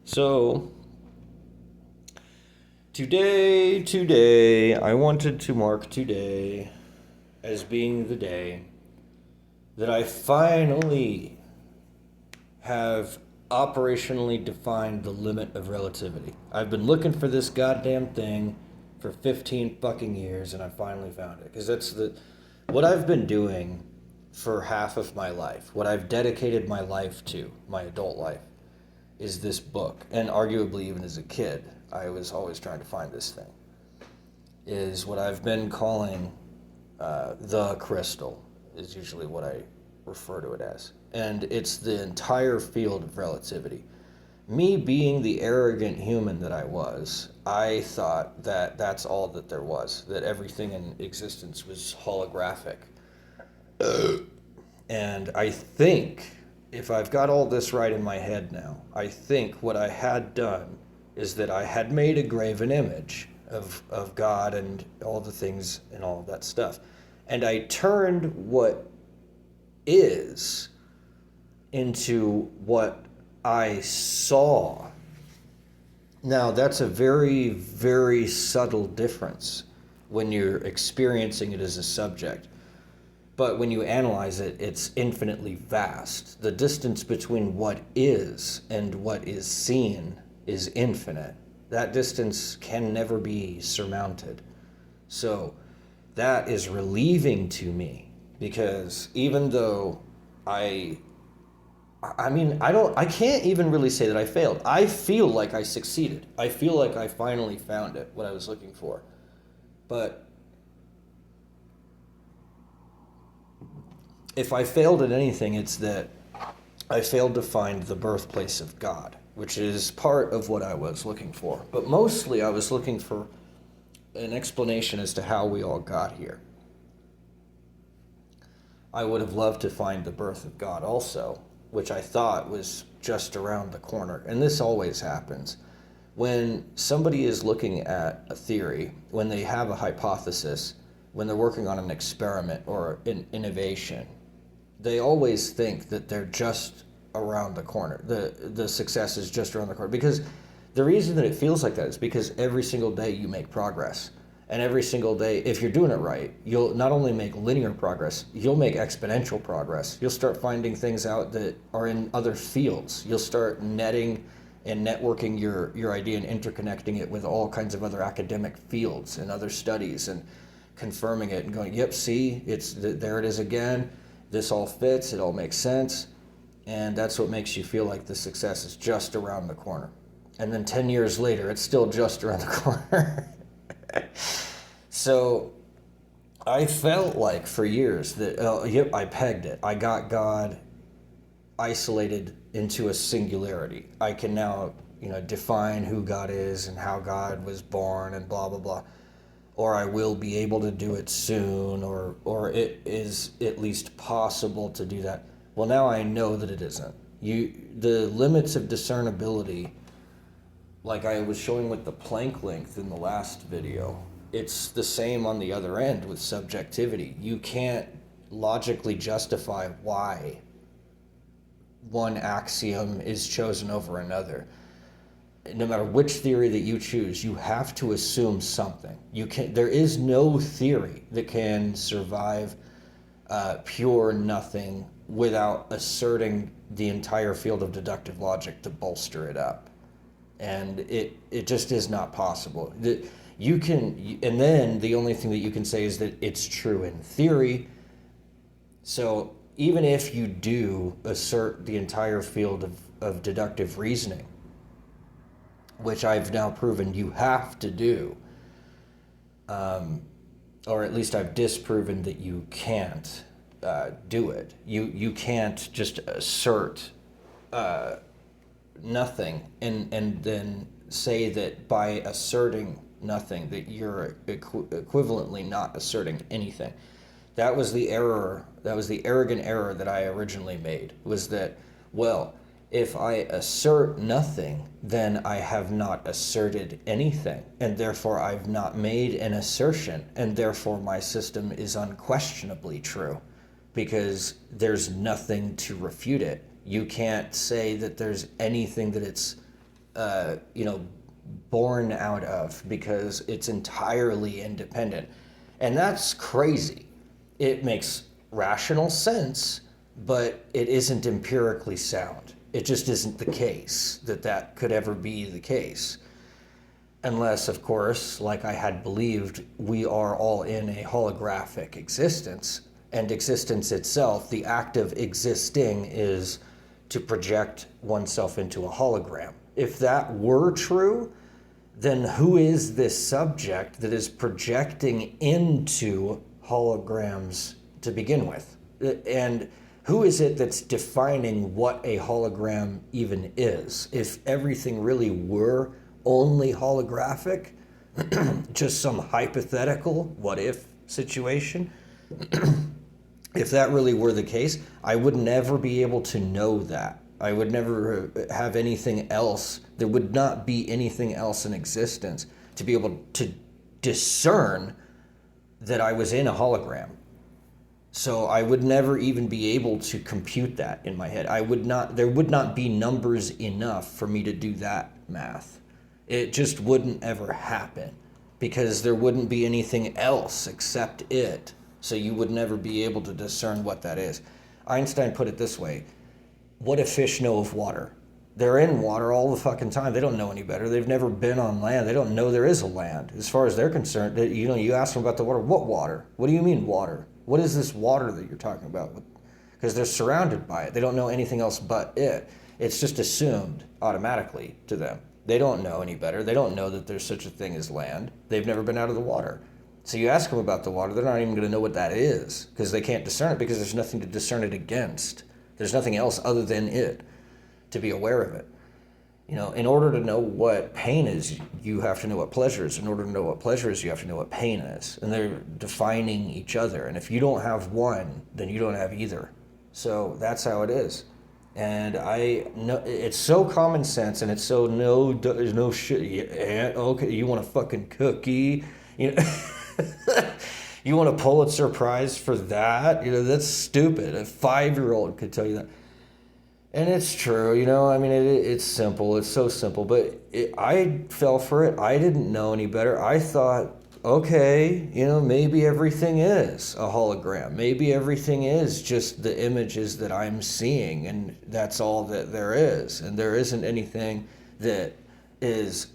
So today, I wanted to mark today as being the day that I finally have operationally defined the limit of relativity. I've been looking for this goddamn thing for 15 fucking years and I finally found it. Because what I've been doing for half of my life, what I've dedicated my life to, my adult life, is this book. And arguably, even as a kid, I was always trying to find this thing. Is what I've been calling the crystal, is usually what I refer to it as. And it's the entire field of relativity. Me being the arrogant human that I was, I thought that that's all that there was, that everything in existence was holographic. And I think, if I've got all this right in my head now, I think what I had done is that I had made a graven image of God and all the things and all of that stuff. And I turned what is into what I saw. Now, that's a very, very subtle difference when you're experiencing it as a subject. But when you analyze it, it's infinitely vast. The distance between what is and what is seen is infinite. That distance can never be surmounted. So that is relieving to me because even though I can't even really say that I failed. I feel like I succeeded. I feel like I finally found it, what I was looking for. But if I failed at anything, it's that I failed to find the birthplace of God, which is part of what I was looking for. But mostly I was looking for an explanation as to how we all got here. I would have loved to find the birth of God also, which I thought was just around the corner. And this always happens. When somebody is looking at a theory, when they have a hypothesis, when they're working on an experiment or an innovation, they always think that they're just around the corner. The success is just around the corner. Because the reason that it feels like that is because every single day you make progress. And every single day, if you're doing it right, you'll not only make linear progress, you'll make exponential progress. You'll start finding things out that are in other fields. You'll start netting and networking your idea and interconnecting it with all kinds of other academic fields and other studies and confirming it and going, yep, see, there it is again. This all fits, it all makes sense, and that's what makes you feel like the success is just around the corner. And then 10 years later, it's still just around the corner. So I felt like for years that, yep, I pegged it. I got God isolated into a singularity. I can now, define who God is and how God was born and blah, blah, blah. Or I will be able to do it soon, or it is at least possible to do that. Well, now I know that it isn't. The limits of discernibility, like I was showing with the Planck length in the last video, it's the same on the other end with subjectivity. You can't logically justify why one axiom is chosen over another. No matter which theory that you choose, you have to assume something. There is no theory that can survive pure nothing without asserting the entire field of deductive logic to bolster it up. And it just is not possible. And then the only thing that you can say is that it's true in theory. So even if you do assert the entire field of deductive reasoning, which I've now proven you have to do, or at least I've disproven that you can't do it. You can't just assert nothing and then say that by asserting nothing that you're equivalently not asserting anything. That was the error. That was the arrogant error that I originally made, was that, well, if I assert nothing, then I have not asserted anything, and therefore I've not made an assertion, and therefore my system is unquestionably true, because there's nothing to refute it. You can't say that there's anything that it's born out of, because it's entirely independent. And that's crazy. It makes rational sense, but it isn't empirically sound. It just isn't the case that that could ever be the case. Unless, of course, like I had believed, we are all in a holographic existence. And existence itself, the act of existing, is to project oneself into a hologram. If that were true, then who is this subject that is projecting into holograms to begin with? And who is it that's defining what a hologram even is? If everything really were only holographic, just some hypothetical what if situation, if that really were the case, I would never be able to know that. I would never have anything else. There would not be anything else in existence to be able to discern that I was in a hologram. So I would never even be able to compute that in my head. There would not be numbers enough for me to do that math. It just wouldn't ever happen, because there wouldn't be anything else except it. So you would never be able to discern what that is. Einstein put it this way: what do fish know of water? They're in water all the fucking time. They don't know any better. They've never been on land. They don't know there is a land. As far as they're concerned, you ask them about the water. What water? What do you mean water? What is this water that you're talking about? Because they're surrounded by it. They don't know anything else but it. It's just assumed automatically to them. They don't know any better. They don't know that there's such a thing as land. They've never been out of the water. So you ask them about the water, they're not even going to know what that is, because they can't discern it, because there's nothing to discern it against. There's nothing else other than it to be aware of it. In order to know what pain is, you have to know what pleasure is. In order to know what pleasure is, you have to know what pain is. And they're defining each other. And if you don't have one, then you don't have either. So that's how it is. And I know it's so common sense, and it's so there's no shit. Yeah, okay, you want a fucking cookie? You want a Pulitzer Prize for that? That's stupid. A 5-year-old could tell you that. And it's true, it's simple. It's so simple. But I fell for it. I didn't know any better. I thought, okay, maybe everything is a hologram. Maybe everything is just the images that I'm seeing, and that's all that there is. And there isn't anything that is,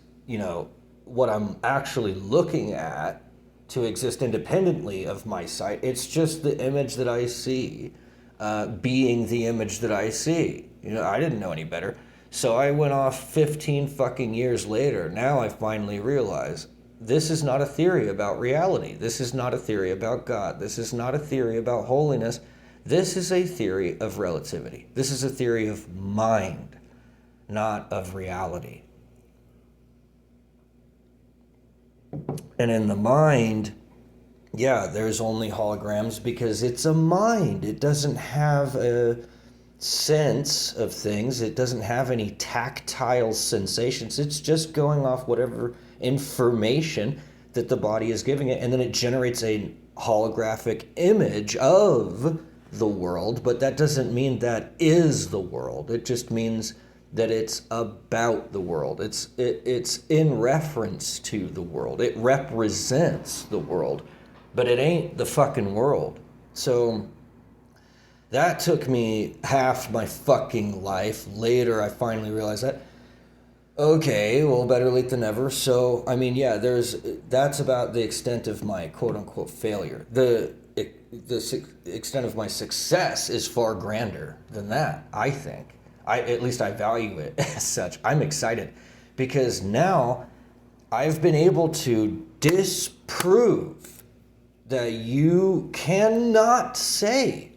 what I'm actually looking at to exist independently of my sight. It's just the image that I see, being the image that I see. I didn't know any better. So I went off 15 fucking years later. Now I finally realize this is not a theory about reality. This is not a theory about God. This is not a theory about holiness. This is a theory of relativity. This is a theory of mind, not of reality. And in the mind, there's only holograms because it's a mind. It doesn't have a sense of things. It doesn't have any tactile sensations. It's just going off whatever information that the body is giving it, and then it generates a holographic image of the world, but that doesn't mean that is the world. It just means that it's about the world. It's in reference to the world. It represents the world, but it ain't the fucking world. So that took me half my fucking life. Later, I finally realized that. Okay, well, better late than never. So, that's about the extent of my quote-unquote failure. The extent of my success is far grander than that, I think. At least I value it as such. I'm excited because now I've been able to disprove that you cannot say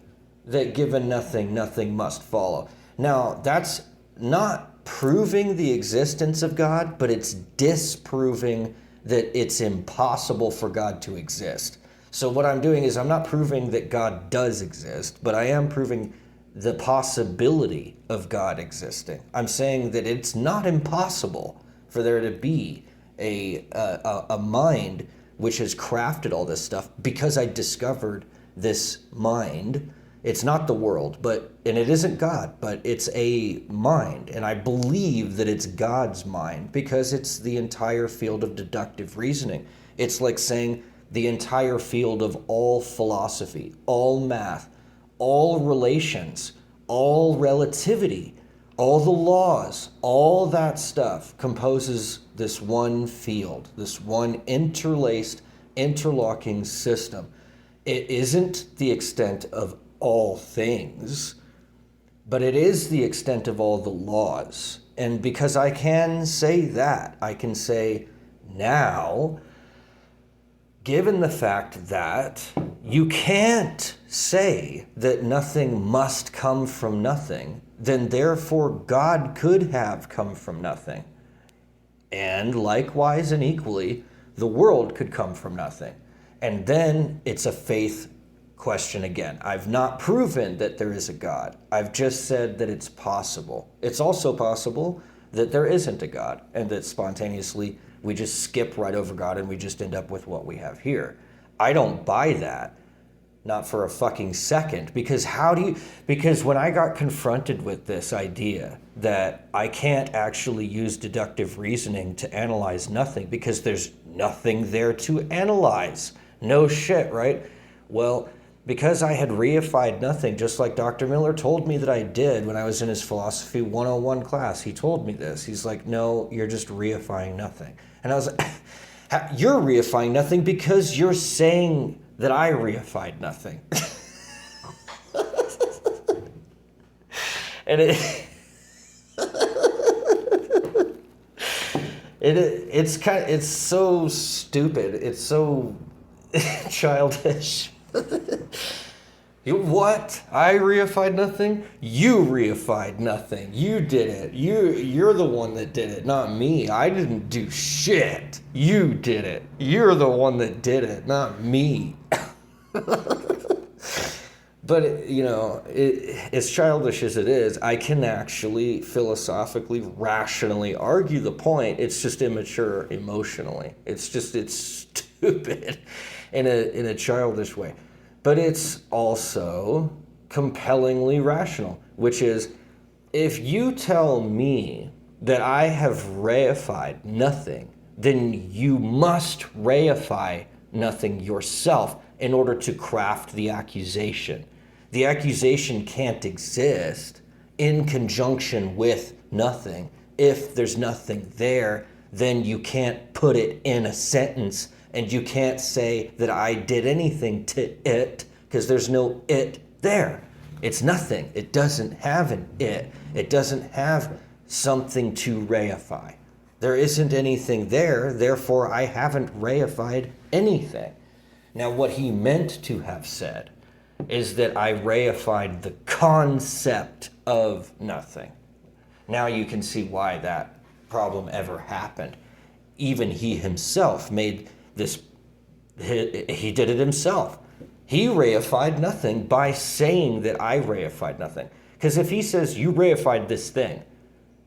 that given nothing, nothing must follow. Now, that's not proving the existence of God, but it's disproving that it's impossible for God to exist. So what I'm doing is I'm not proving that God does exist, but I am proving the possibility of God existing. I'm saying that it's not impossible for there to be a mind which has crafted all this stuff, because I discovered this mind It's not the world, and it isn't God, but it's a mind. And I believe that it's God's mind because it's the entire field of deductive reasoning. It's like saying the entire field of all philosophy, all math, all relations, all relativity, all the laws, all that stuff composes this one field, this one interlaced, interlocking system. It isn't the extent of all things, but it is the extent of all the laws. And because I can say that, I can say now, given the fact that you can't say that nothing must come from nothing, then therefore God could have come from nothing. And likewise and equally, the world could come from nothing. And then it's a faith question again. I've not proven that there is a God. I've just said that it's possible. It's also possible that there isn't a God and that spontaneously we just skip right over God and we just end up with what we have here. I don't buy that. Not for a fucking second. Because when I got confronted with this idea that I can't actually use deductive reasoning to analyze nothing because there's nothing there to analyze. No shit, right? Well, because I had reified nothing, just like Dr. Miller told me that I did when I was in his Philosophy 101 class. He told me this. He's like, no, you're just reifying nothing. And I was like, you're reifying nothing because you're saying that I reified nothing. And it's so stupid. It's so childish. What? I reified nothing? You reified nothing. You did it. You're the one that did it, not me. I didn't do shit. You did it. You're the one that did it, not me. But, as childish as it is, I can actually philosophically, rationally argue the point. It's just immature emotionally. It's stupid in a childish way. But it's also compellingly rational, which is, if you tell me that I have reified nothing, then you must reify nothing yourself in order to craft the accusation. The accusation can't exist in conjunction with nothing. If there's nothing there, then you can't put it in a sentence, and you can't say that I did anything to it, because there's no it there. It's nothing. It doesn't have an it. It doesn't have something to reify. There isn't anything there, therefore I haven't reified anything. Now, what he meant to have said is that I reified the concept of nothing. Now you can see why that problem ever happened. Even he himself made this, he did it himself. He reified nothing by saying that I reified nothing. Because if he says, you reified this thing,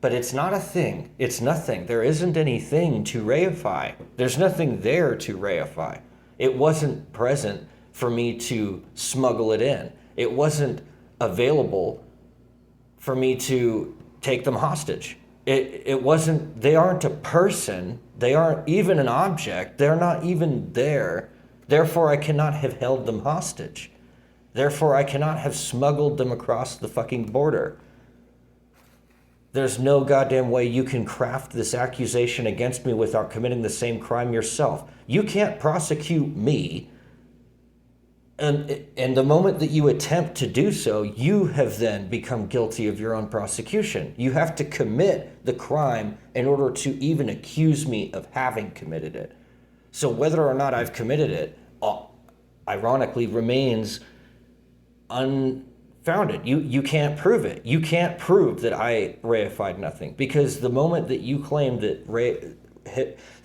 but it's not a thing, it's nothing, there isn't anything to reify. There's nothing there to reify. It wasn't present for me to smuggle it in. It wasn't available for me to take them hostage. It wasn't, they aren't a person, they aren't even an object, they're not even there. Therefore, I cannot have held them hostage. Therefore, I cannot have smuggled them across the fucking border. There's no goddamn way you can craft this accusation against me without committing the same crime yourself. You can't prosecute me. And the moment that you attempt to do so, you have then become guilty of your own prosecution. You have to commit the crime in order to even accuse me of having committed it. So whether or not I've committed it, ironically, remains unfounded. You can't prove it. You can't prove that I reified nothing, because the moment that you claim that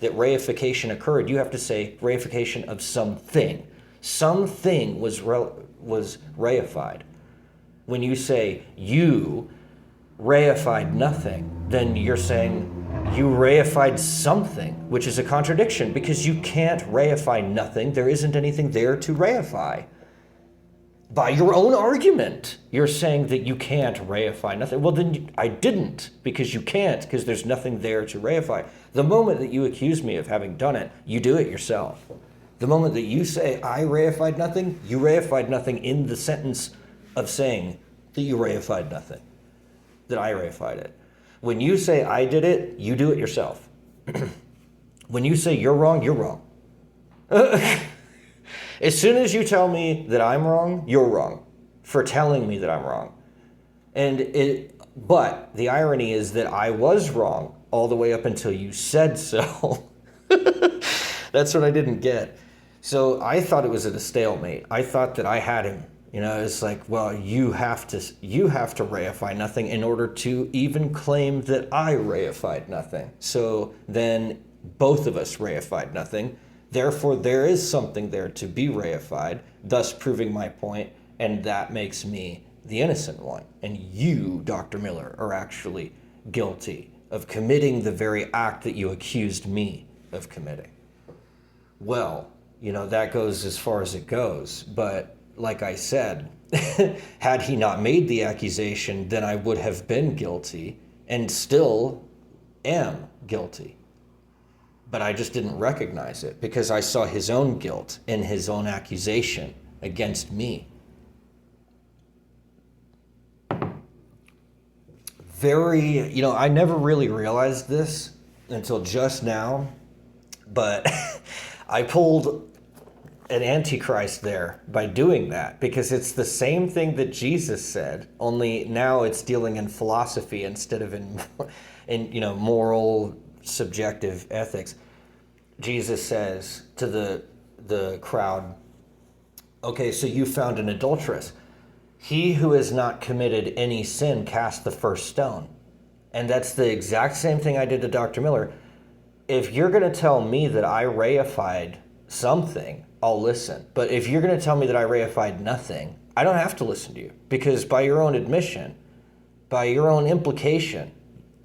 reification occurred, you have to say reification of something. Something was reified. When you say you reified nothing, then you're saying you reified something, which is a contradiction, because you can't reify nothing. There isn't anything there to reify. By your own argument, you're saying that you can't reify nothing. Well, then I didn't, because you can't, because there's nothing there to reify. The moment that you accuse me of having done it, you do it yourself. The moment that you say I reified nothing, you reified nothing in the sentence of saying that you reified nothing, that I reified it. When you say I did it, you do it yourself. When you say you're wrong, you're wrong. As soon as you tell me that I'm wrong, you're wrong for telling me that I'm wrong. But the irony is that I was wrong all the way up until you said so. That's what I didn't get. So I thought it was at a stalemate. I thought that I had him. It's like, well, you have to reify nothing in order to even claim that I reified nothing. So then both of us reified nothing. Therefore, there is something there to be reified, thus proving my point, and that makes me the innocent one. And you, Dr. Miller, are actually guilty of committing the very act that you accused me of committing. Well, that goes as far as it goes. But like I said, had he not made the accusation, then I would have been guilty and still am guilty. But I just didn't recognize it because I saw his own guilt in his own accusation against me. I never really realized this until just now, but I pulled an antichrist there by doing that, because it's the same thing that Jesus said, only now it's dealing in philosophy instead of in moral, subjective ethics. Jesus says to the crowd, okay, so you found an adulteress. He who has not committed any sin cast the first stone. And that's the exact same thing I did to Dr. Miller. If you're going to tell me that I reified something, I'll listen. But if you're going to tell me that I reified nothing, I don't have to listen to you. Because by your own admission, by your own implication,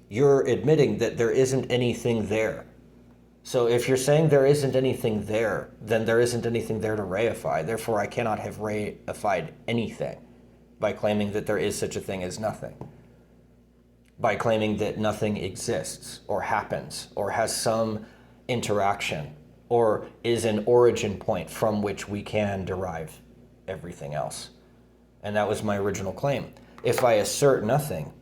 you're admitting that there isn't anything there. So if you're saying there isn't anything there, then there isn't anything there to reify. Therefore, I cannot have reified anything by claiming that there is such a thing as nothing. By claiming that nothing exists or happens or has some interaction or is an origin point from which we can derive everything else. And that was my original claim. If I assert nothing,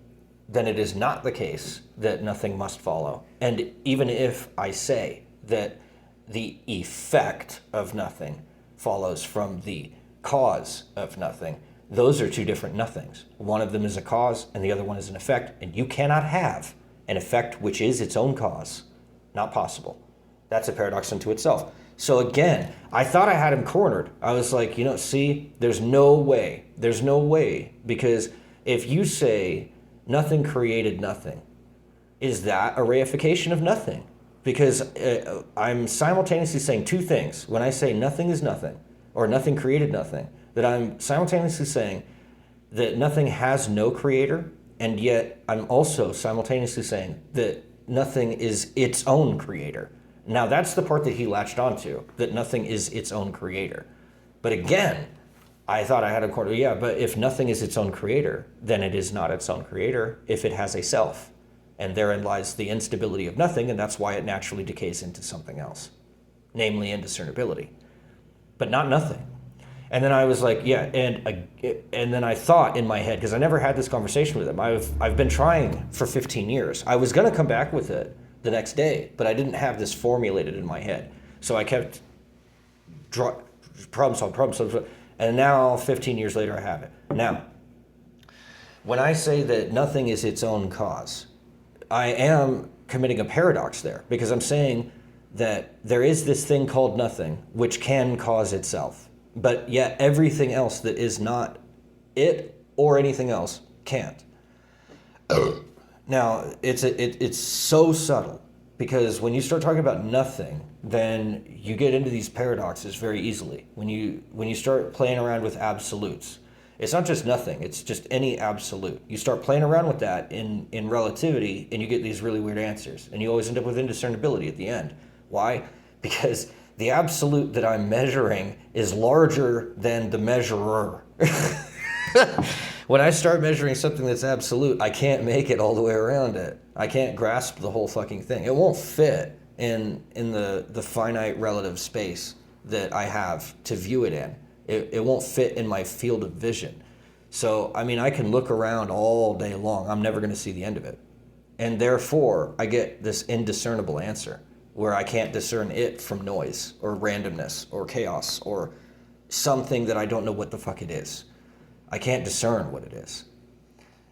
then it is not the case that nothing must follow. And even if I say that the effect of nothing follows from the cause of nothing, those are two different nothings. One of them is a cause and the other one is an effect, and you cannot have an effect which is its own cause. Not possible. That's a paradox unto itself. So again, I thought I had him cornered. I was like, see, there's no way, because if you say nothing created nothing, is that a reification of nothing? Because I'm simultaneously saying two things. When I say nothing is nothing, or nothing created nothing, that I'm simultaneously saying that nothing has no creator, and yet I'm also simultaneously saying that nothing is its own creator. Now that's the part that he latched onto, that nothing is its own creator. But again, I thought I had a corner. Yeah, but if nothing is its own creator, then it is not its own creator if it has a self. And therein lies the instability of nothing, and that's why it naturally decays into something else, namely indiscernibility, but not nothing. And then I was like, yeah, and then I thought in my head, because I never had this conversation with him. I've been trying for 15 years. I was going to come back with it the next day, but I didn't have this formulated in my head. So I kept problem solve, and now 15 years later I have it. Now, when I say that nothing is its own cause, I am committing a paradox there, because I'm saying that there is this thing called nothing which can cause itself, but yet everything else that is not it or anything else can't. Now, it's so subtle, because when you start talking about nothing, then you get into these paradoxes very easily. When you start playing around with absolutes, it's not just nothing, it's just any absolute. You start playing around with that in relativity, and you get these really weird answers. And you always end up with indiscernibility at the end. Why? Because The absolute that I'm measuring is larger than the measurer. When I start measuring something that's absolute, I can't make it all the way around it. I can't grasp the whole fucking thing. It won't fit in the finite relative space that I have to view it in. It won't fit in my field of vision. So, I mean, I can look around all day long. I'm never going to see the end of it. And therefore, I get this indiscernible answer where I can't discern it from noise or randomness or chaos or something that I don't know what the fuck it is. I can't discern what it is.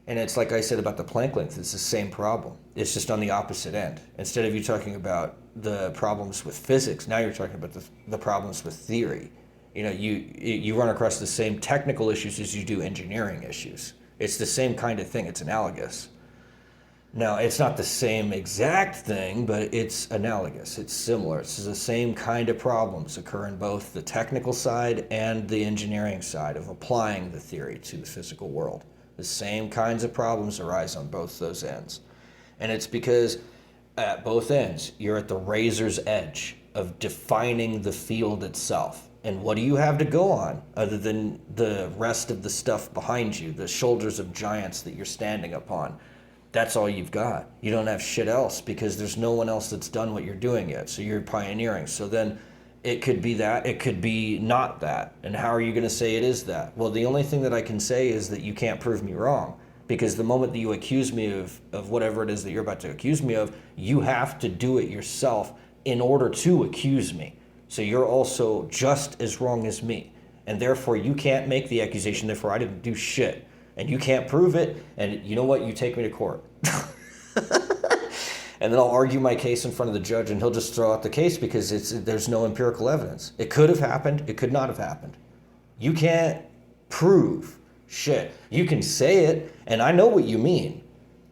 And it's like I said about the Planck length, it's the same problem. It's just on the opposite end. Instead of you talking about the problems with physics, now you're talking about the problems with theory. You know, you run across the same technical issues as you do engineering issues. It's the same kind of thing. It's analogous. Now, it's not the same exact thing, but it's analogous. It's similar. It's the same kind of problems occur in both the technical side and the engineering side of applying the theory to the physical world. The same kinds of problems arise on both those ends. And it's because at both ends, you're at the razor's edge of defining the field itself. And what do you have to go on other than the rest of the stuff behind you, the shoulders of giants that you're standing upon? That's all you've got. You don't have shit else because there's no one else that's done what you're doing yet. So you're pioneering. So then it could be that, it could be not that. And how are you going to say it is that? Well, the only thing that I can say is that you can't prove me wrong. Because the moment that you accuse me of whatever it is that you're about to accuse me of, you have to do it yourself in order to accuse me. So you're also just as wrong as me. And therefore you can't make the accusation, therefore I didn't do shit. And you can't prove it, and you know what? You take me to court. And then I'll argue my case in front of the judge, and he'll just throw out the case because there's no empirical evidence. It could have happened. It could not have happened. You can't prove shit. You can say it, and I know what you mean.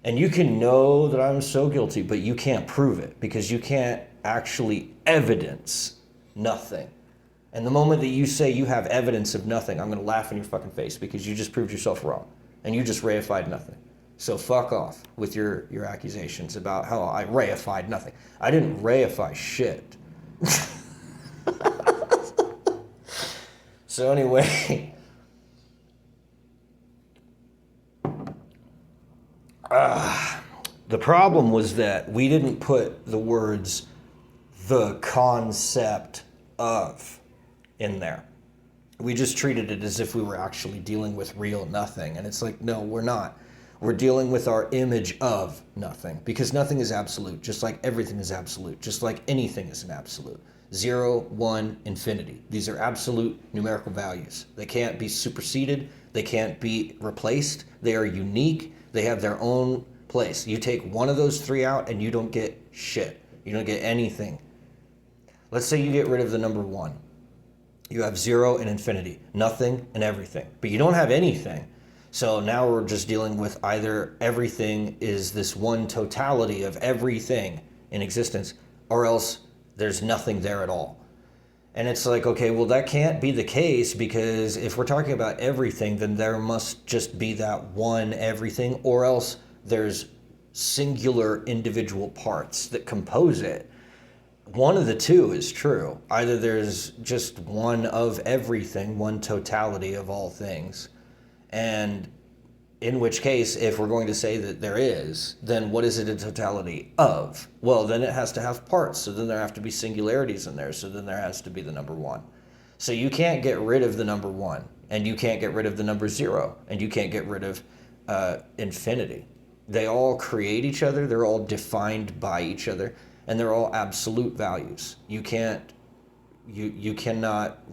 And you can know that I'm so guilty, but you can't prove it because you can't actually evidence nothing. And the moment that you say you have evidence of nothing, I'm going to laugh in your fucking face because you just proved yourself wrong. And you just reified nothing. So fuck off with your accusations about how I reified nothing. I didn't reify shit. So anyway, the problem was that we didn't put the words "the concept of" in there. We just treated it as if we were actually dealing with real nothing. And it's like, no, we're not. We're dealing with our image of nothing because nothing is absolute, just like everything is absolute, just like anything is an absolute. 0, 1, infinity. These are absolute numerical values. They can't be superseded. They can't be replaced. They are unique. They have their own place. You take one of those three out and you don't get shit. You don't get anything. Let's say you get rid of the number 1. You have 0 and infinity, nothing and everything, but you don't have anything. So now we're just dealing with either everything is this one totality of everything in existence, or else there's nothing there at all. And it's like, okay, well, that can't be the case because if we're talking about everything, then there must just be that one everything, or else there's singular individual parts that compose it. One of the two is true. Either there's just one of everything, one totality of all things. And in which case, if we're going to say that there is, then what is it a totality of? Well, then it has to have parts. So then there have to be singularities in there. So then there has to be the number 1. So you can't get rid of the number 1. And you can't get rid of the number 0. And you can't get rid of infinity. They all create each other. They're all defined by each other. And they're all absolute values. You cannot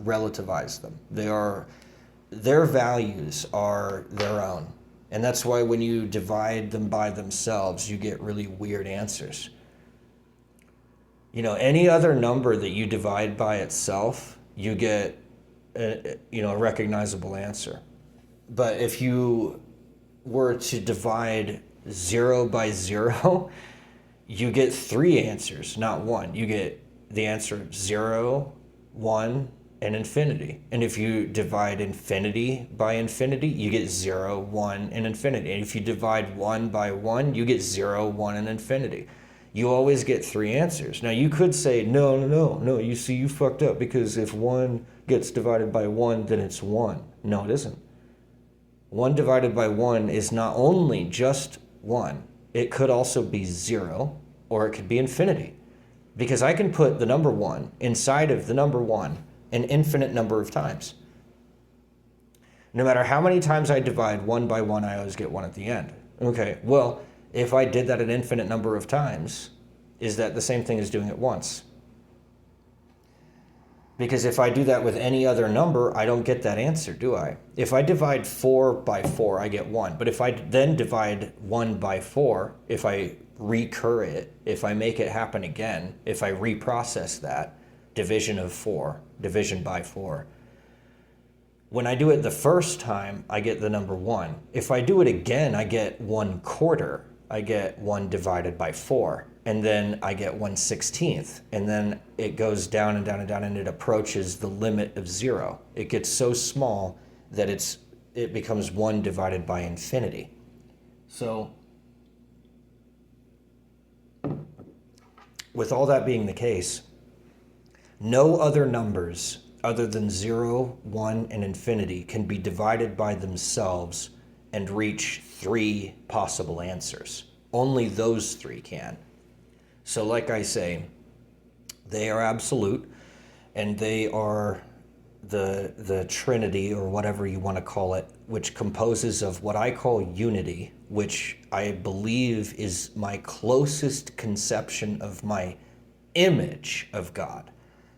relativize them. Their values are their own. And that's why when you divide them by themselves, you get really weird answers. You know, any other number that you divide by itself, you get a recognizable answer. But if you were to divide 0 by 0, you get 3 answers, not 1. You get the answer 0, 1, and infinity. And if you divide infinity by infinity, you get 0, 1, and infinity. And if you divide 1 by 1, you get 0, 1, and infinity. You always get three answers. Now, you could say, no, no, no, no, you see, you fucked up, because if 1 gets divided by 1, then it's 1. No, it isn't. 1 divided by 1 is not only just 1, it could also be 0, or it could be infinity. Because I can put the number 1 inside of the number 1 an infinite number of times. No matter how many times I divide 1 by 1, I always get 1 at the end. Okay, well, if I did that an infinite number of times, is that the same thing as doing it once? Because if I do that with any other number, I don't get that answer, do I? If I divide 4 by 4, I get 1. But if I then divide 1 by 4, if I recur it, if I make it happen again, if I reprocess that, division of 4, division by 4, when I do it the first time, I get the number 1. If I do it again, I get 1/4. I get 1 divided by 4. And then I get 1/16. And then it goes down and down and down, and it approaches the limit of 0. It gets so small that it becomes 1 divided by infinity. So, with all that being the case, no other numbers other than 0, 1, and infinity can be divided by themselves and reach 3 possible answers. Only those 3 can. So like I say, they are absolute, and they are the Trinity, or whatever you want to call it, which composes of what I call unity, which I believe is my closest conception of my image of God.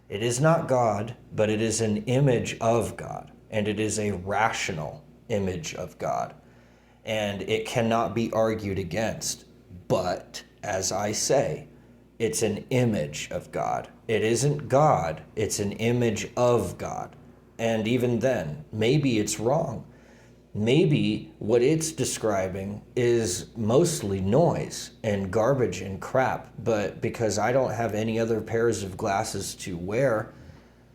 It is not God, but it is an image of God, and it is a rational image of God, and it cannot be argued against. But, as I say, it's an image of God. It isn't God, it's an image of God. And even then, maybe it's wrong. Maybe what it's describing is mostly noise and garbage and crap, but because I don't have any other pairs of glasses to wear,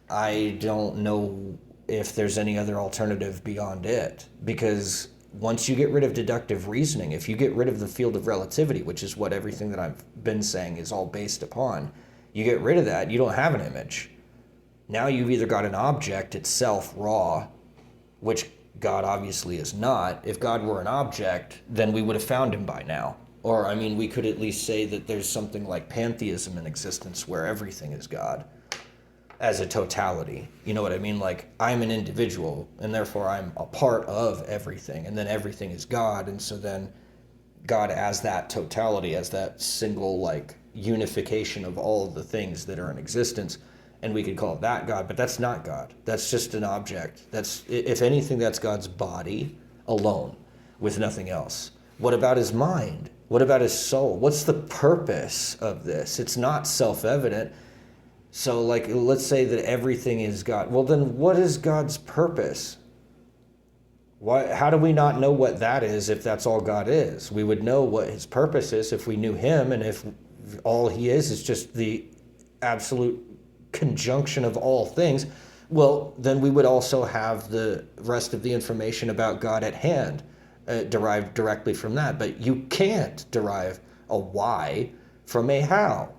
I don't know if there's any other alternative beyond it. Because once you get rid of deductive reasoning, if you get rid of the field of relativity, which is what everything that I've been saying is all based upon, you get rid of that, you don't have an image. Now you've either got an object itself, raw, which God obviously is not. If God were an object, then we would have found him by now. Or, I mean, we could at least say that there's something like pantheism in existence where everything is God as a totality. You know what I mean? Like, I'm an individual, and therefore I'm a part of everything, and then everything is God, and so then God as that totality, as that single, like, unification of all of the things that are in existence, and we could call that God, but that's not God. That's just an object. That's, if anything, that's God's body alone, with nothing else. What about his mind? What about his soul? What's the purpose of this? It's not self-evident. So, like, let's say that everything is God. Well, then what is God's purpose? How do we not know what that is if that's all God is? We would know what his purpose is if we knew him, and if all he is just the absolute conjunction of all things. Well, then we would also have the rest of the information about God at hand, derived directly from that. But you can't derive a why from a how.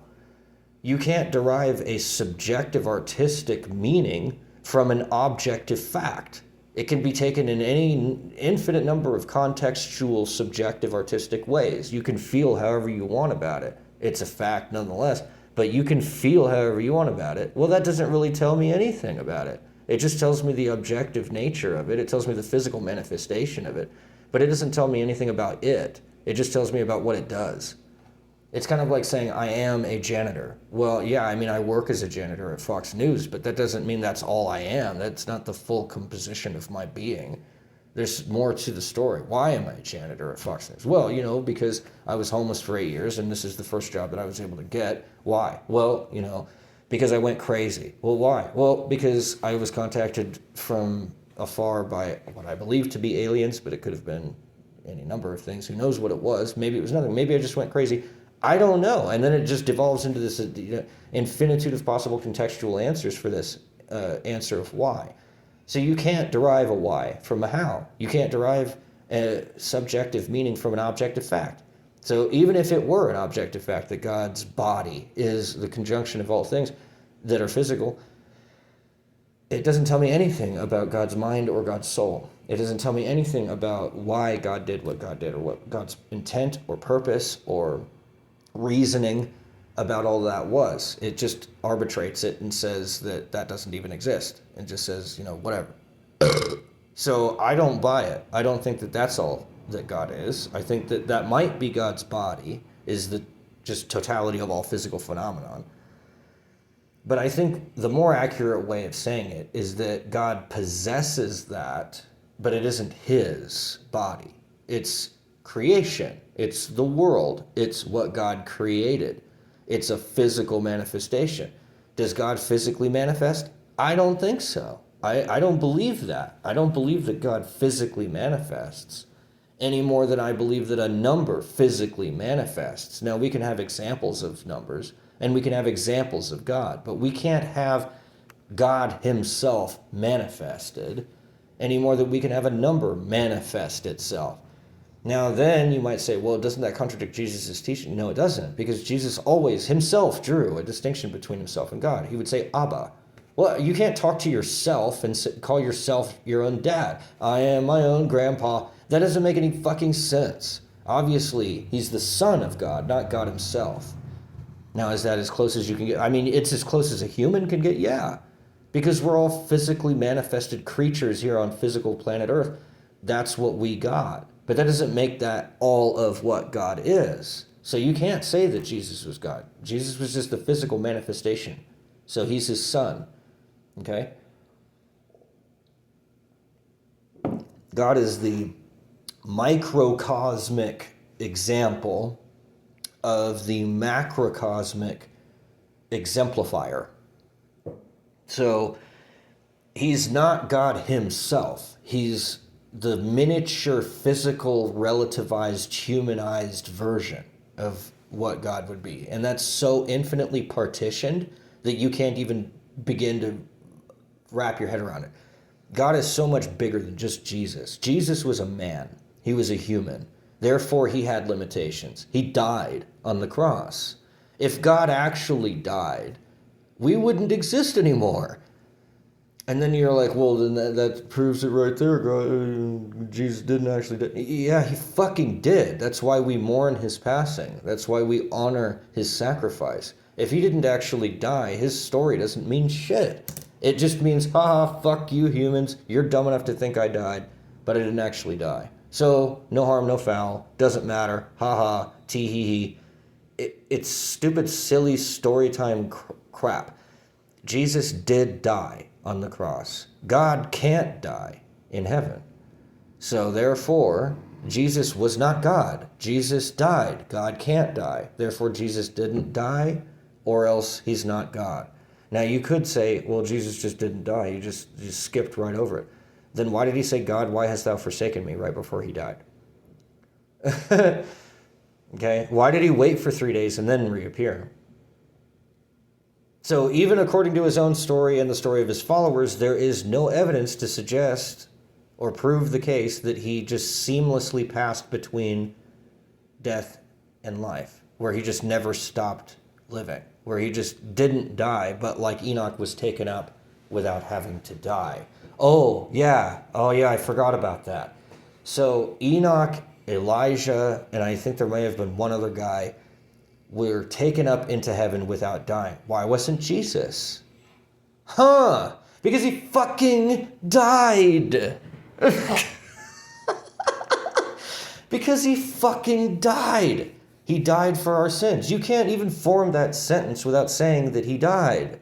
You can't derive a subjective artistic meaning from an objective fact. It can be taken in any infinite number of contextual, subjective, artistic ways. You can feel however you want about it. It's a fact nonetheless, but you can feel however you want about it. Well, that doesn't really tell me anything about it. It just tells me the objective nature of it. It tells me the physical manifestation of it, but it doesn't tell me anything about it. It just tells me about what it does. It's kind of like saying, I am a janitor. Well, yeah, I mean, I work as a janitor at Fox News, but that doesn't mean that's all I am. That's not the full composition of my being. There's more to the story. Why am I a janitor at Fox News? Well, because I was homeless for 8 years, and this is the first job that I was able to get. Why? Well, because I went crazy. Well, why? Well, because I was contacted from afar by what I believe to be aliens, but it could have been any number of things. Who knows what it was? Maybe it was nothing. Maybe I just went crazy. I don't know. And then it just devolves into this infinitude of possible contextual answers for this answer of why. So you can't derive a why from a how. You can't derive a subjective meaning from an objective fact. So even if it were an objective fact that God's body is the conjunction of all things that are physical, it doesn't tell me anything about God's mind or God's soul. It doesn't tell me anything about why God did what God did, or what God's intent or purpose or reasoning about all that was. It just arbitrates it and says that that doesn't even exist. It just says, whatever. So I don't buy it. I don't think that that's all that God is. I think that that might be God's body, is the just totality of all physical phenomenon. But I think the more accurate way of saying it is that God possesses that, but it isn't his body. It's creation. It's the world. It's what God created. It's a physical manifestation. Does God physically manifest? I don't think so. I don't believe that. I don't believe that God physically manifests any more than I believe that a number physically manifests. Now, we can have examples of numbers, and we can have examples of God, but we can't have God himself manifested any more than we can have a number manifest itself. Now then you might say, well, doesn't that contradict Jesus' teaching? No, it doesn't, because Jesus always himself drew a distinction between himself and God. He would say, Abba. Well, you can't talk to yourself and call yourself your own dad. I am my own grandpa. That doesn't make any fucking sense. Obviously, he's the son of God, not God himself. Now, is that as close as you can get? I mean, it's as close as a human can get, yeah. Because we're all physically manifested creatures here on physical planet Earth. That's what we got. But that doesn't make that all of what God is. So you can't say that Jesus was God. Jesus was just the physical manifestation. So he's his son. Okay? God is the microcosmic example of the macrocosmic exemplifier. So he's not God himself. He's the miniature, physical, relativized, humanized version of what God would be. And that's so infinitely partitioned that you can't even begin to wrap your head around it. God is so much bigger than just Jesus. Jesus was a man. He was a human. Therefore, he had limitations. He died on the cross. If God actually died, we wouldn't exist anymore. And then you're like, well, then that proves it right there. God, Jesus didn't actually die. Yeah, he fucking did. That's why we mourn his passing. That's why we honor his sacrifice. If he didn't actually die, his story doesn't mean shit. It just means, haha, fuck you humans. You're dumb enough to think I died, but I didn't actually die. So, no harm, no foul. Doesn't matter. Haha, tee-hee-hee. It's stupid, silly story time crap. Jesus did die on the cross. God can't die in heaven. So therefore, Jesus was not God. Jesus died. God can't die. Therefore, Jesus didn't die, or else he's not God. Now you could say, well, Jesus just didn't die. You just skipped right over it. Then why did he say, God, why hast thou forsaken me, right before he died? Okay, why did he wait for 3 days and then reappear? So even according to his own story and the story of his followers, there is no evidence to suggest or prove the case that he just seamlessly passed between death and life, where he just never stopped living, where he just didn't die, but like Enoch was taken up without having to die. Oh yeah, I forgot about that. So Enoch, Elijah, and I think there may have been one other guy, were taken up into heaven without dying. Why wasn't Jesus? Because he fucking died. Because he fucking died. He died for our sins. You can't even form that sentence without saying that he died.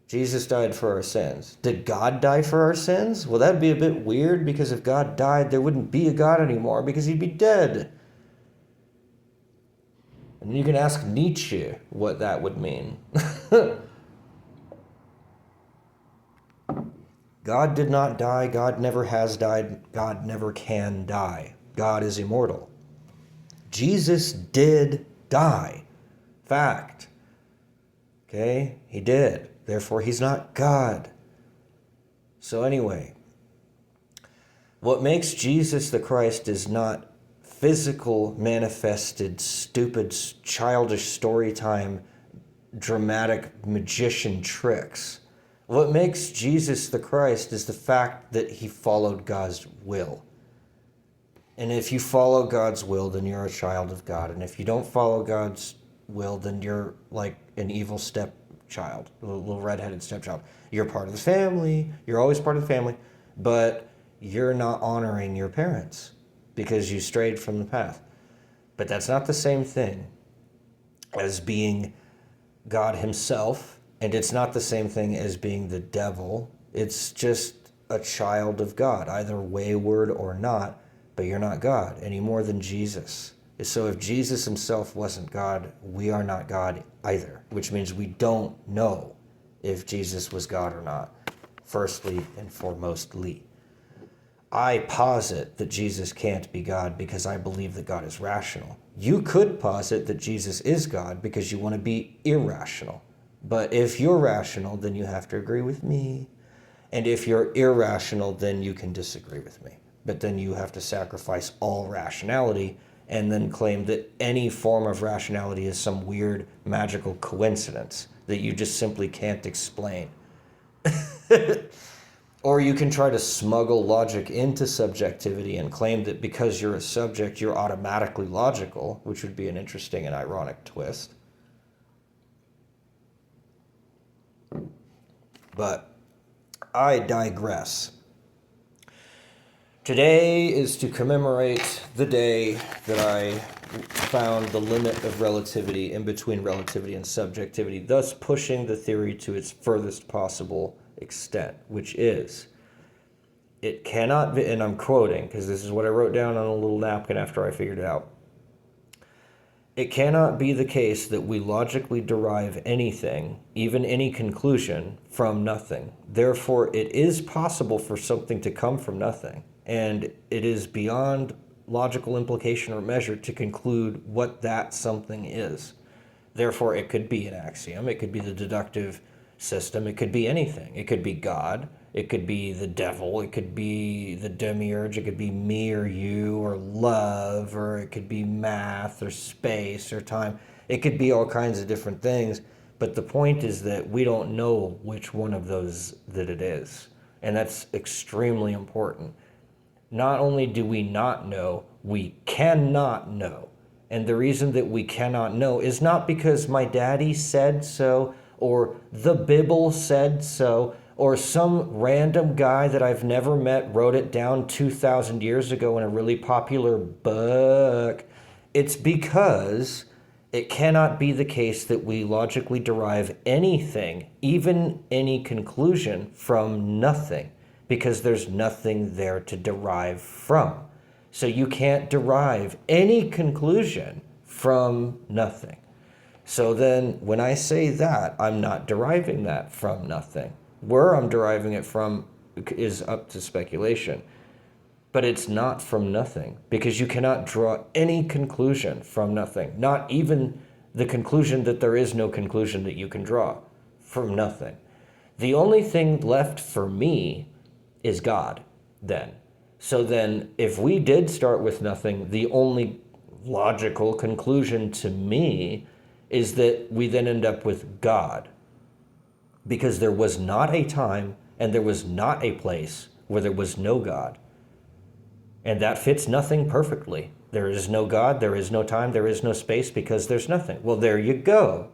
Jesus died for our sins. Did God die for our sins? Well, that'd be a bit weird, because if God died, there wouldn't be a God anymore, because he'd be dead. And you can ask Nietzsche what that would mean. God did not die. God never has died. God never can die. God is immortal. Jesus did die. Fact. Okay? He did. Therefore, he's not God. So anyway, what makes Jesus the Christ is not physical, manifested, stupid, childish story time, dramatic magician tricks. What makes Jesus the Christ is the fact that he followed God's will. And if you follow God's will, then you're a child of God. And if you don't follow God's will, then you're like an evil stepchild, a little redheaded stepchild. You're part of the family. You're always part of the family. But you're not honoring your parents because you strayed from the path. But that's not the same thing as being God himself. And it's not the same thing as being the devil. It's just a child of God, either wayward or not. But you're not God any more than Jesus. So if Jesus himself wasn't God, we are not God either, which means we don't know if Jesus was God or not, firstly and foremostly. I posit that Jesus can't be God because I believe that God is rational. You could posit that Jesus is God because you want to be irrational. But if you're rational, then you have to agree with me. And if you're irrational, then you can disagree with me. But then you have to sacrifice all rationality and then claim that any form of rationality is some weird magical coincidence that you just simply can't explain. Or you can try to smuggle logic into subjectivity and claim that because you're a subject, you're automatically logical, which would be an interesting and ironic twist. But I digress. Today is to commemorate the day that I found the limit of relativity in between relativity and subjectivity, thus pushing the theory to its furthest possible extent, which is, it cannot be, and I'm quoting because this is what I wrote down on a little napkin after I figured it out. It cannot be the case that we logically derive anything, even any conclusion, from nothing. Therefore, it is possible for something to come from nothing, and it is beyond logical implication or measure to conclude what that something is. Therefore, it could be an axiom, it could be the deductive system, it could be anything. It could be God, it could be the devil, it could be the demiurge, it could be me or you or love, or it could be math or space or time. It could be all kinds of different things, but the point is that we don't know which one of those that it is. And that's extremely important. Not only do we not know, we cannot know. And the reason that we cannot know is not because my daddy said so, or the Bible said so, or some random guy that I've never met wrote it down 2,000 years ago in a really popular book. It's because it cannot be the case that we logically derive anything, even any conclusion, from nothing, because there's nothing there to derive from. So you can't derive any conclusion from nothing. So then when I say that, I'm not deriving that from nothing. Where I'm deriving it from is up to speculation. But it's not from nothing, because you cannot draw any conclusion from nothing, not even the conclusion that there is no conclusion that you can draw from nothing. The only thing left for me is God then. So then if we did start with nothing, the only logical conclusion to me is that we then end up with God, because there was not a time and there was not a place where there was no God. And that fits nothing perfectly. There is no God, there is no time, there is no space, because there's nothing. Well, there you go.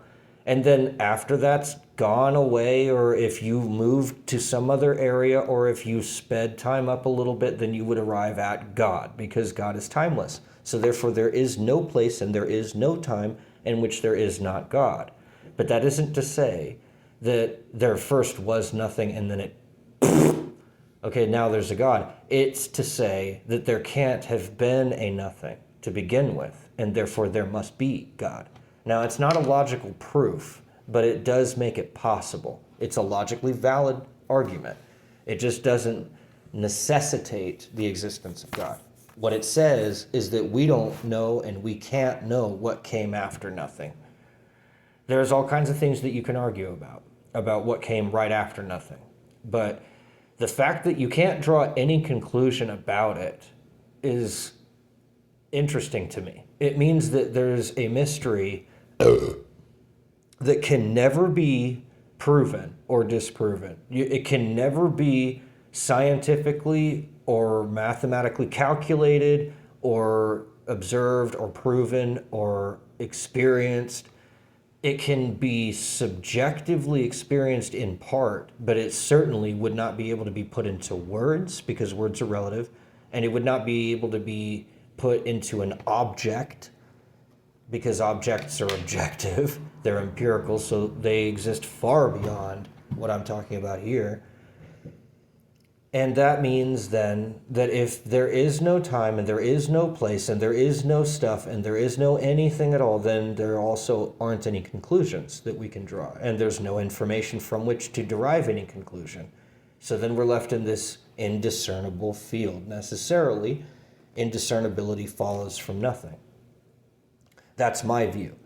And then after that's gone away, or if you moved to some other area, or if you sped time up a little bit, then you would arrive at God, because God is timeless. So therefore there is no place and there is no time in which there is not God. But that isn't to say that there first was nothing and then it, okay, now there's a God. It's to say that there can't have been a nothing to begin with, and therefore there must be God. Now, it's not a logical proof, but it does make it possible. It's a logically valid argument. It just doesn't necessitate the existence of God. What it says is that we don't know and we can't know what came after nothing. There's all kinds of things that you can argue about what came right after nothing. But the fact that you can't draw any conclusion about it is interesting to me. It means that there's a mystery that can never be proven or disproven. It can never be scientifically or mathematically calculated or observed or proven or experienced. It can be subjectively experienced in part, but it certainly would not be able to be put into words because words are relative, and it would not be able to be put into an object because objects are objective. They're empirical, so they exist far beyond what I'm talking about here. And that means then that if there is no time and there is no place and there is no stuff and there is no anything at all, then there also aren't any conclusions that we can draw. And there's no information from which to derive any conclusion. So then we're left in this indiscernible field. Necessarily, indiscernibility follows from nothing. That's my view.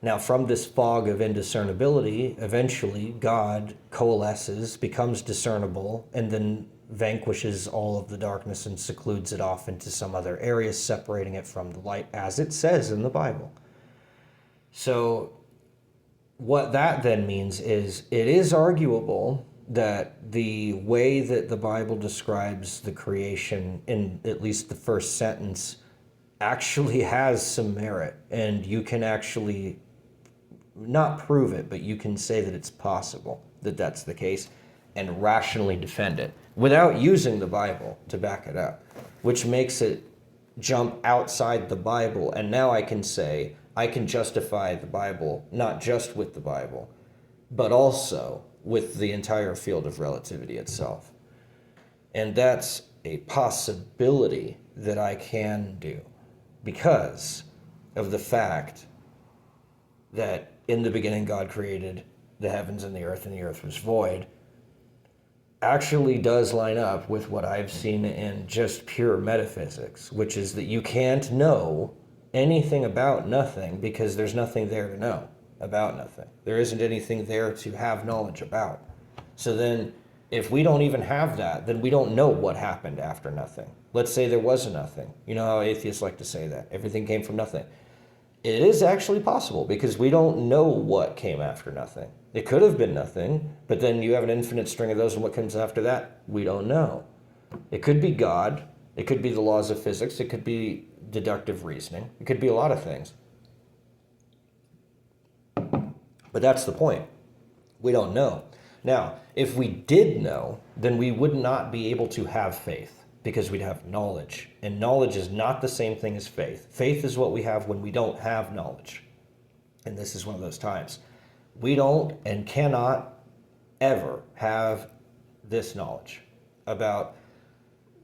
Now, from this fog of indiscernibility, eventually God coalesces, becomes discernible, and then vanquishes all of the darkness and secludes it off into some other area, separating it from the light, as it says in the Bible. So what that then means is it is arguable that the way that the Bible describes the creation, in at least the first sentence, actually has some merit, and you can actually not prove it, but you can say that it's possible that that's the case and rationally defend it without using the Bible to back it up, which makes it jump outside the Bible. And now I can say I can justify the Bible not just with the Bible, but also with the entire field of relativity itself. And that's a possibility that I can do because of the fact that in the beginning God created the heavens and the earth was void, actually does line up with what I've seen in just pure metaphysics, which is that you can't know anything about nothing because there's nothing there to know about nothing. There isn't anything there to have knowledge about. So then if we don't even have that, then we don't know what happened after nothing. Let's say there was a nothing. You know how atheists like to say that. Everything came from nothing. It is actually possible because we don't know what came after nothing. It could have been nothing, but then you have an infinite string of those, and what comes after that? We don't know. It could be God. It could be the laws of physics. It could be deductive reasoning. It could be a lot of things. But that's the point. We don't know. Now, if we did know, then we would not be able to have faith because we'd have knowledge. And knowledge is not the same thing as faith. Faith is what we have when we don't have knowledge. And this is one of those times. We don't and cannot ever have this knowledge about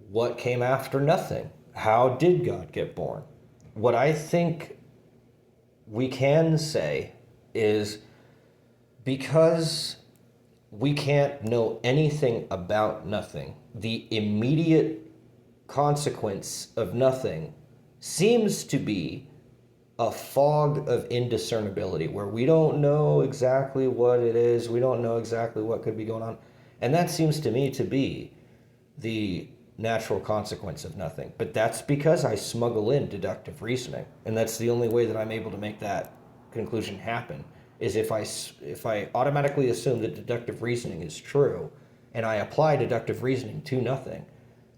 what came after nothing. How did God get born? What I think we can say is because we can't know anything about nothing, the immediate consequence of nothing seems to be a fog of indiscernibility where we don't know exactly what it is. We don't know exactly what could be going on. And that seems to me to be the natural consequence of nothing. But that's because I smuggle in deductive reasoning. And that's the only way that I'm able to make that conclusion happen, is if I automatically assume that deductive reasoning is true and I apply deductive reasoning to nothing,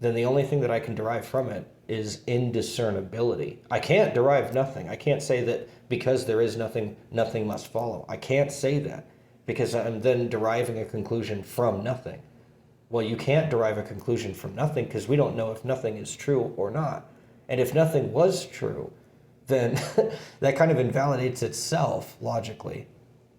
then the only thing that I can derive from it is indiscernibility. I can't derive nothing. I can't say that because there is nothing, nothing must follow. I can't say that because I'm then deriving a conclusion from nothing. Well, you can't derive a conclusion from nothing because we don't know if nothing is true or not. And if nothing was true, then that kind of invalidates itself logically.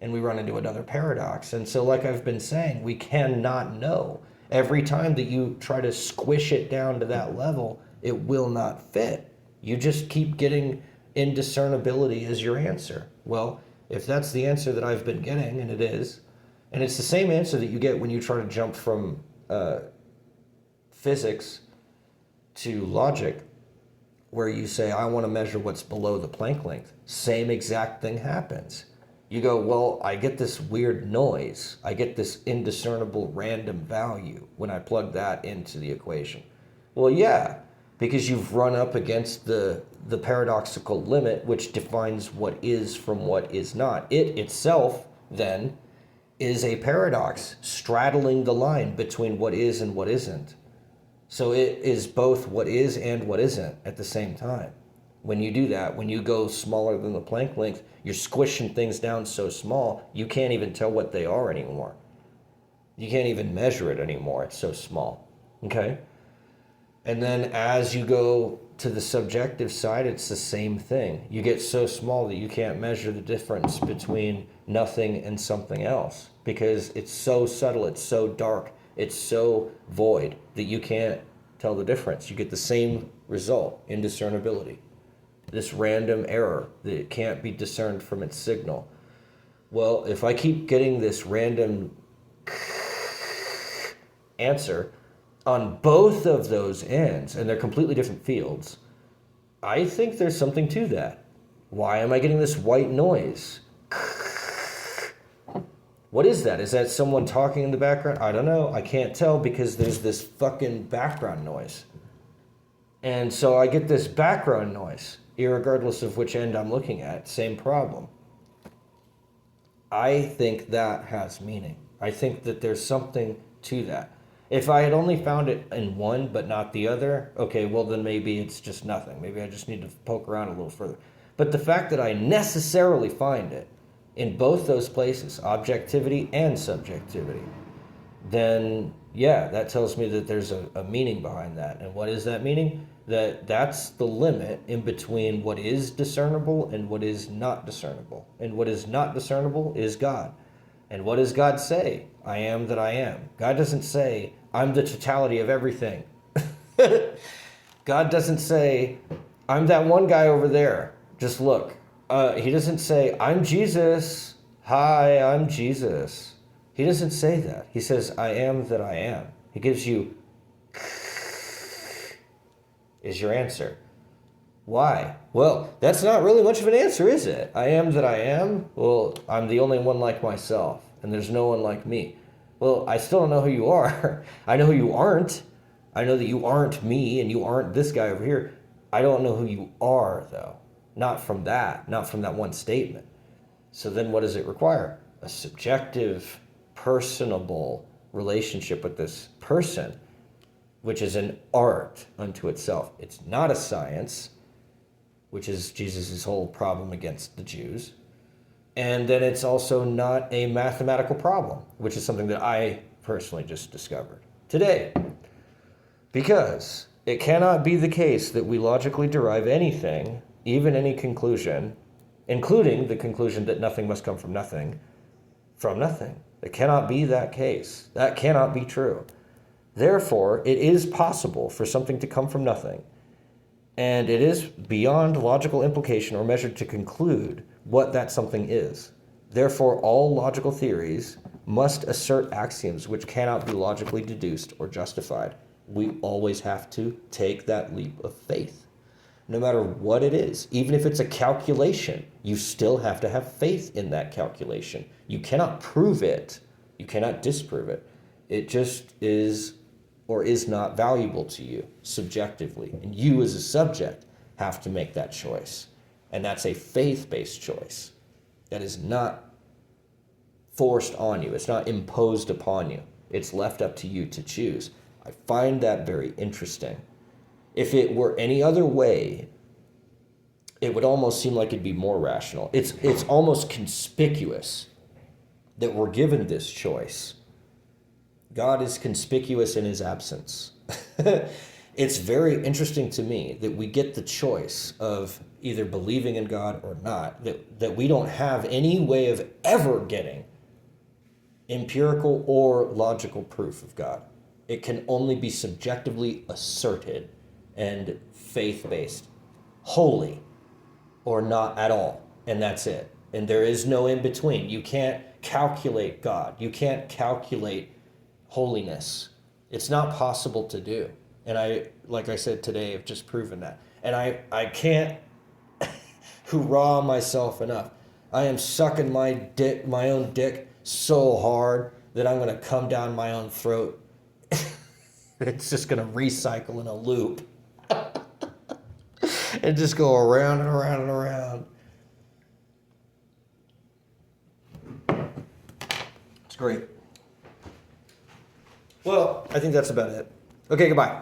And we run into another paradox. And so, like I've been saying, we cannot know. Every time that you try to squish it down to that level, it will not fit. You just keep getting indiscernibility as your answer. Well, if that's the answer that I've been getting, and it is, and it's the same answer that you get when you try to jump from physics to logic, where you say, I want to measure what's below the Planck length. Same exact thing happens. You go, well, I get this weird noise. I get this indiscernible random value when I plug that into the equation. Well, yeah, because you've run up against the paradoxical limit, which defines what is from what is not. It itself, then, is a paradox straddling the line between what is and what isn't. So it is both what is and what isn't at the same time. When you do that, when you go smaller than the Planck length, you're squishing things down so small, you can't even tell what they are anymore. You can't even measure it anymore. It's so small. Okay? And then as you go to the subjective side, it's the same thing. You get so small that you can't measure the difference between nothing and something else because it's so subtle, it's so dark, it's so void that you can't tell the difference. You get the same result, indiscernibility. This random error that can't be discerned from its signal. Well, if I keep getting this random answer on both of those ends, and they're completely different fields, I think there's something to that. Why am I getting this white noise? What is that? Is that someone talking in the background? I don't know. I can't tell because there's this fucking background noise. And so I get this background noise, irregardless of which end I'm looking at. Same problem. I think that has meaning. I think that there's something to that. If I had only found it in one but not the other, okay, well then maybe it's just nothing. Maybe I just need to poke around a little further. But the fact that I necessarily find it in both those places, objectivity and subjectivity, then yeah, that tells me that there's a meaning behind that. And what is that meaning? That's the limit in between what is discernible and what is not discernible. And what is not discernible is God. And what does God say? I am that I am. God doesn't say, I'm the totality of everything. God doesn't say, I'm that one guy over there. Just look. He doesn't say, I'm Jesus. Hi, I'm Jesus. He doesn't say that. He says, I am that I am. He gives you is your answer. Why? Well, that's not really much of an answer, is it? I am that I am? Well, I'm the only one like myself, and there's no one like me. Well, I still don't know who you are. I know who you aren't. I know that you aren't me, and you aren't this guy over here. I don't know who you are, though. Not from that one statement. So then what does it require? A subjective, personable relationship with this person, which is an art unto itself. It's not a science, which is Jesus' whole problem against the Jews. And then it's also not a mathematical problem, which is something that I personally just discovered today. Because it cannot be the case that we logically derive anything, even any conclusion, including the conclusion that nothing must come from nothing. It cannot be that case. That cannot be true. Therefore, it is possible for something to come from nothing, and it is beyond logical implication or measure to conclude what that something is. Therefore, all logical theories must assert axioms which cannot be logically deduced or justified. We always have to take that leap of faith. No matter what it is, even if it's a calculation, you still have to have faith in that calculation. You cannot prove it. You cannot disprove it. It just is or is not valuable to you subjectively. And you as a subject have to make that choice. And that's a faith-based choice. That is not forced on you. It's not imposed upon you. It's left up to you to choose. I find that very interesting. If it were any other way, it would almost seem like it'd be more rational. It's almost conspicuous that we're given this choice. God is conspicuous in his absence. It's very interesting to me that we get the choice of either believing in God or not, that we don't have any way of ever getting empirical or logical proof of God. It can only be subjectively asserted and faith-based, wholly or not at all, and that's it. And there is no in between. You can't calculate God. You can't calculate holiness. It's not possible to do. And I, like I said today, have just proven that. And I can't hoorah myself enough. I am sucking my own dick so hard that I'm going to come down my own throat. It's just going to recycle in a loop. And just go around and around and around. It's great. Well, I think that's about it. Okay, goodbye.